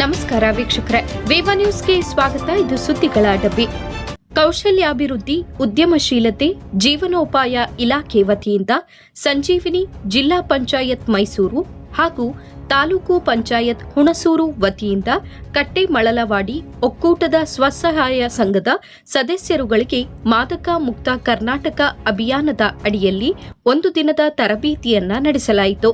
ನಮಸ್ಕಾರ ವೀಕ್ಷಕರೇ, ವಿವಾ ನ್ಯೂಸ್ಗೆ ಸ್ವಾಗತ. ಇದು ಸುದ್ದಿಗಳ ಡಬ್ಬಿ. ಕೌಶಲ್ಯಾಭಿವೃದ್ಧಿ, ಉದ್ಯಮಶೀಲತೆ, ಜೀವನೋಪಾಯ ಇಲಾಖೆ ವತಿಯಿಂದ ಸಂಜೀವಿನಿ ಜಿಲ್ಲಾ ಪಂಚಾಯತ್ ಮೈಸೂರು ಹಾಗೂ ತಾಲೂಕು ಪಂಚಾಯತ್ ಹುಣಸೂರು ವತಿಯಿಂದ ಕಟ್ಟೆಮಳಲವಾಡಿ ಒಕ್ಕೂಟದ ಸ್ವಸಹಾಯ ಸಂಘದ ಸದಸ್ಯರುಗಳಿಗೆ ಮಾದಕ ಮುಕ್ತ ಕರ್ನಾಟಕ ಅಭಿಯಾನದ ಅಡಿಯಲ್ಲಿ ಒಂದು ದಿನದ ತರಬೇತಿಯನ್ನ ನಡೆಸಲಾಯಿತು.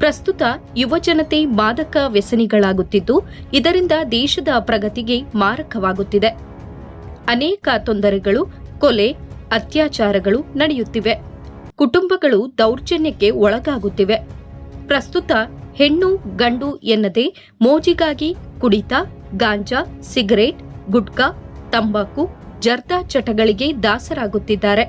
ಪ್ರಸ್ತುತ ಯುವಜನತೆ ಮಾದಕ ವ್ಯಸನಿಗಳಾಗುತ್ತಿದ್ದು, ಇದರಿಂದ ದೇಶದ ಪ್ರಗತಿಗೆ ಮಾರಕವಾಗುತ್ತಿದೆ. ಅನೇಕ ತೊಂದರೆಗಳು, ಕೊಲೆ, ಅತ್ಯಾಚಾರಗಳು ನಡೆಯುತ್ತಿವೆ. ಕುಟುಂಬಗಳು ದೌರ್ಜನ್ಯಕ್ಕೆ ಒಳಗಾಗುತ್ತಿವೆ. ಪ್ರಸ್ತುತ ಹೆಣ್ಣು ಗಂಡು ಎನ್ನದೆ ಮೋಜಿಗಾಗಿ ಕುಡಿತ, ಗಾಂಜಾ, ಸಿಗರೇಟ್, ಗುಟ್ಕಾ, ತಂಬಾಕು, ಜರ್ದಾ ಚಟಗಳಿಗೆ ದಾಸರಾಗುತ್ತಿದ್ದಾರೆ.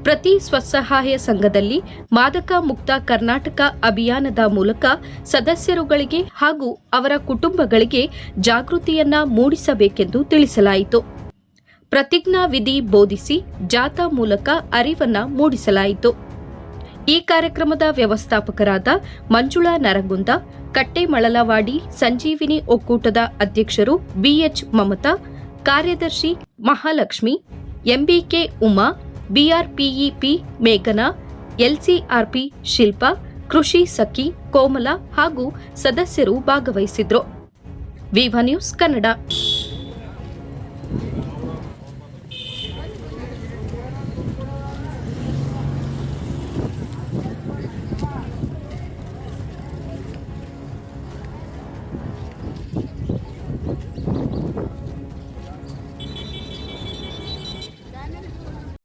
ಪ್ರತಿ ಸ್ವಸಹಾಯ ಸಂಘದಲ್ಲಿ ಮಾದಕ ಮುಕ್ತ ಕರ್ನಾಟಕ ಅಭಿಯಾನದ ಮೂಲಕ ಸದಸ್ಯರುಗಳಿಗೆ ಹಾಗೂ ಅವರ ಕುಟುಂಬಗಳಿಗೆ ಜಾಗೃತಿಯನ್ನ ಮೂಡಿಸಬೇಕೆಂದು ತಿಳಿಸಲಾಯಿತು. ಪ್ರತಿಜ್ಞಾ ವಿಧಿ ಬೋಧಿಸಿ ಜಾಥಾ ಮೂಲಕ ಅರಿವನ್ನ ಮೂಡಿಸಲಾಯಿತು. ಈ ಕಾರ್ಯಕ್ರಮದ ವ್ಯವಸ್ಥಾಪಕರಾದ ಮಂಜುಳಾ ನರಗುಂದ, ಕಟ್ಟೆಮಳಲವಾಡಿ ಸಂಜೀವಿನಿ ಒಕ್ಕೂಟದ ಅಧ್ಯಕ್ಷರು ಬಿಎಚ್ ಮಮತಾ, ಕಾರ್ಯದರ್ಶಿ ಮಹಾಲಕ್ಷ್ಮಿ, ಎಂಬಿಕೆ ಉಮಾ, ಬಿಆರ್ಪಿಇಪಿ ಮೇಘನಾ, ಎಲ್ಸಿಆರ್ಪಿ ಶಿಲ್ಪಾ, ಕೃಷಿ ಸಖಿ ಕೋಮಲ ಹಾಗೂ ಸದಸ್ಯರು ಭಾಗವಹಿಸಿದ್ರು. ವಿವಾ ನ್ಯೂಸ್ ಕನ್ನಡ.